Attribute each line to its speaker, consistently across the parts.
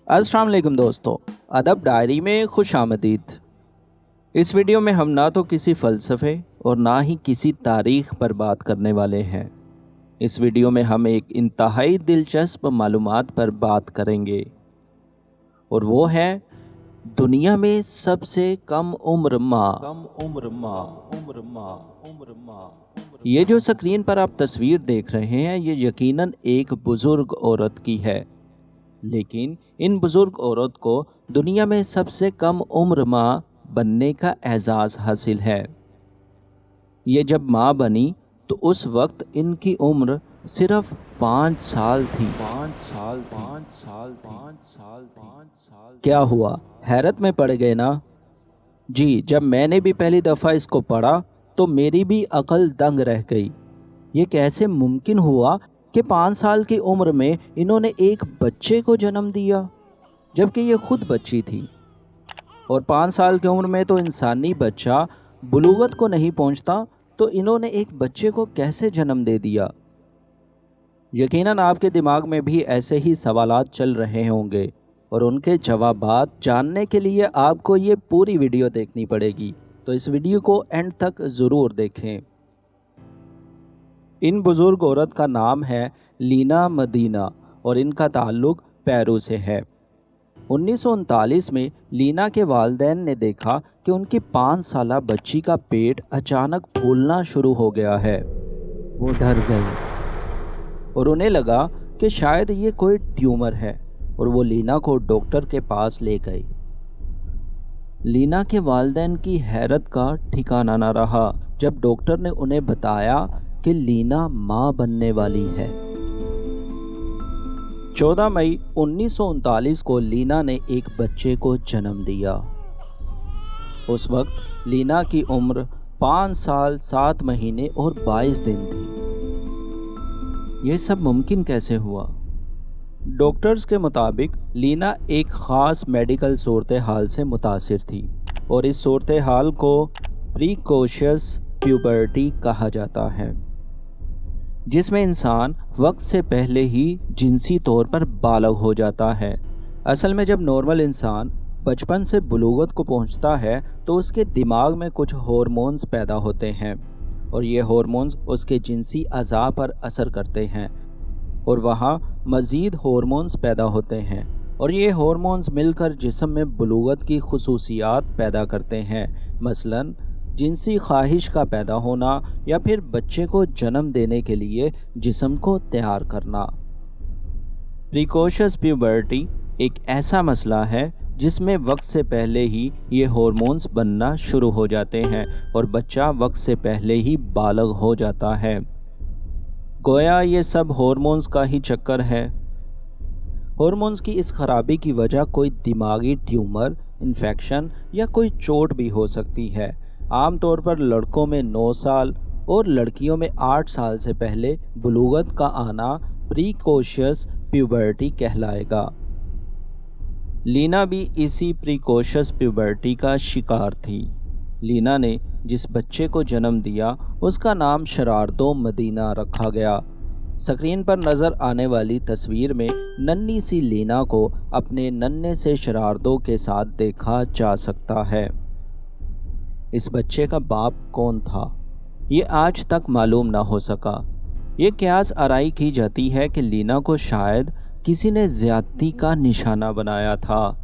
Speaker 1: अस्सलाम वालेकुम दोस्तों, अदब डायरी में खुश आमदीद। इस वीडियो में हम ना तो किसी फ़लसफ़े और ना ही किसी तारीख़ पर बात करने वाले हैं। इस वीडियो में हम एक इंतहाई दिलचस्प मालूमात पर बात करेंगे और वो है दुनिया में सबसे कम उम्र माँ। ये जो स्क्रीन पर आप तस्वीर देख रहे हैं ये यकीनन एक बुज़ुर्ग औरत की है, लेकिन इन बुज़ुर्ग औरत को दुनिया में सबसे कम उम्र माँ बनने का एजाज़ हासिल है। ये जब माँ बनी तो उस वक्त इनकी उम्र सिर्फ 5 साल थी। 5 साल। क्या हुआ, हैरत में पड़ गए ना? जी, जब मैंने भी पहली दफ़ा इसको पढ़ा तो मेरी भी अकल दंग रह गई। ये कैसे मुमकिन हुआ कि 5 साल की उम्र में इन्होंने एक बच्चे को जन्म दिया, जबकि ये खुद बच्ची थी। और 5 साल की उम्र में तो इंसानी बच्चा बुलूगत को नहीं पहुंचता, तो इन्होंने एक बच्चे को कैसे जन्म दे दिया? यकीनन आपके दिमाग में भी ऐसे ही सवालात चल रहे होंगे और उनके जवाबात जानने के लिए आपको ये पूरी वीडियो देखनी पड़ेगी, तो इस वीडियो को एंड तक ज़रूर देखें। इन बुज़ुर्ग औरत का नाम है लीना मदीना और इनका ताल्लुक़ पेरू से है। 1939 में लीना के वालिदैन ने देखा कि उनकी 5 साला बच्ची का पेट अचानक फूलना शुरू हो गया है। वो डर गए और उन्हें लगा कि शायद ये कोई ट्यूमर है और वो लीना को डॉक्टर के पास ले गए। लीना के वालिदैन की हैरत का ठिकाना न रहा जब डॉक्टर ने उन्हें बताया कि लीना माँ बनने वाली है। 14 मई 1939 को लीना ने एक बच्चे को जन्म दिया। उस वक्त लीना की उम्र 5 साल 7 महीने और 22 दिन थी। यह सब मुमकिन कैसे हुआ? डॉक्टर्स के मुताबिक लीना एक ख़ास मेडिकल सूरत हाल से मुतासिर थी और इस सूरत हाल को प्रीकोशियस प्यूबर्टी कहा जाता है, जिसमें इंसान वक्त से पहले ही जिनसी तौर पर बालग हो जाता है। असल में जब नॉर्मल इंसान बचपन से बुलूगत को पहुंचता है तो उसके दिमाग में कुछ हार्मोन्स पैदा होते हैं और ये हार्मोन्स उसके जिनसी अज़ा पर असर करते हैं और वहाँ मज़ीद हार्मोन्स पैदा होते हैं और ये हार्मोन्स मिलकर जिस्म में बुलूगत की खुसूसियात पैदा करते हैं, मसलन जिनसी ख्वाहिश का पैदा होना या फिर बच्चे को जन्म देने के लिए जिस्म को तैयार करना। प्रीकोशियस प्यूबर्टी एक ऐसा मसला है जिसमें वक्त से पहले ही ये हार्मोन्स बनना शुरू हो जाते हैं और बच्चा वक्त से पहले ही बालग हो जाता है। गोया ये सब हार्मोन्स का ही चक्कर है। हार्मोन्स की इस खराबी की वजह कोई दिमागी ट्यूमर, इन्फेक्शन या कोई चोट भी हो सकती है। आमतौर पर लड़कों में 9 साल और लड़कियों में 8 साल से पहले बुलूगत का आना प्रीकोशियस प्यूबर्टी कहलाएगा। लीना भी इसी प्रीकोशियस प्यूबर्टी का शिकार थी। लीना ने जिस बच्चे को जन्म दिया उसका नाम शरारतो मदीना रखा गया। स्क्रीन पर नज़र आने वाली तस्वीर में नन्ही सी लीना को अपने नन्हे से शरारतों के साथ देखा जा सकता है। इस बच्चे का बाप कौन था ये आज तक मालूम ना हो सका। ये क़यास आराई की जाती है कि लीना को शायद किसी ने ज़्यादती का निशाना बनाया था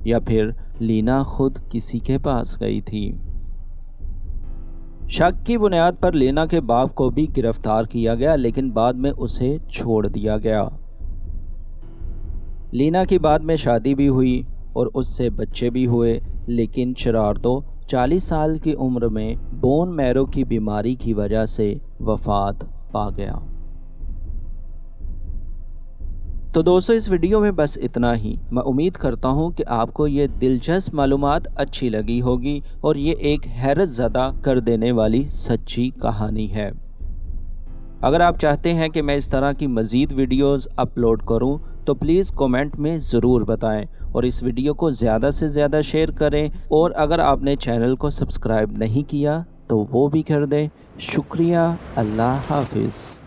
Speaker 1: या फिर लीना खुद किसी के पास गई थी। शक की बुनियाद पर लीना के बाप को भी गिरफ्तार किया गया, लेकिन बाद में उसे छोड़ दिया गया। लीना की बाद में शादी भी हुई और उससे बच्चे भी हुए, लेकिन शरारतो 40 साल की उम्र में बोन मैरो की बीमारी की वजह से वफ़ात पा गया। तो दोस्तों, इस वीडियो में बस इतना ही। मैं उम्मीद करता हूँ कि आपको ये दिलचस्प मालूमात अच्छी लगी होगी और ये एक हैरत ज़दा कर देने वाली सच्ची कहानी है। अगर आप चाहते हैं कि मैं इस तरह की मज़ीद वीडियोस अपलोड करूं तो प्लीज़ कमेंट में ज़रूर बताएं और इस वीडियो को ज़्यादा से ज़्यादा शेयर करें और अगर आपने चैनल को सब्सक्राइब नहीं किया तो वो भी कर दें। शुक्रिया। अल्लाह हाफिज़।